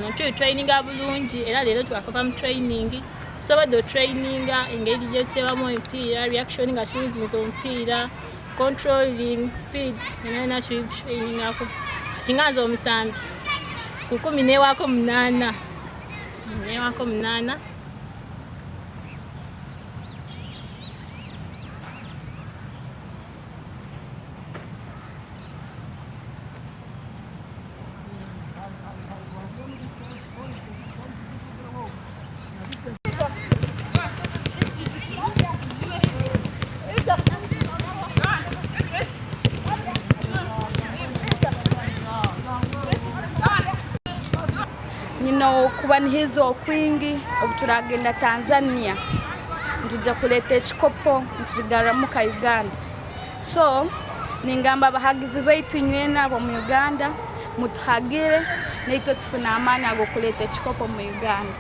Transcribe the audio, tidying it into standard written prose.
wano traininga bulungi era leero twakava mu training tusobodde traininga engeri gye tutebamu omupiira reaction nga tuzinze omupiira controlling speed na training ako kati nganze omusambi ku 18 Nino kuba nihizo kwingi obuturagenda Tanzania ntujja kuleta ekikopo ntujigaramuka Uganda so ningamba abahagizi baitu nywena abo mu Uganda mutuhagire naitwe tufuna amani ago kuleta ekikopo mu Uganda.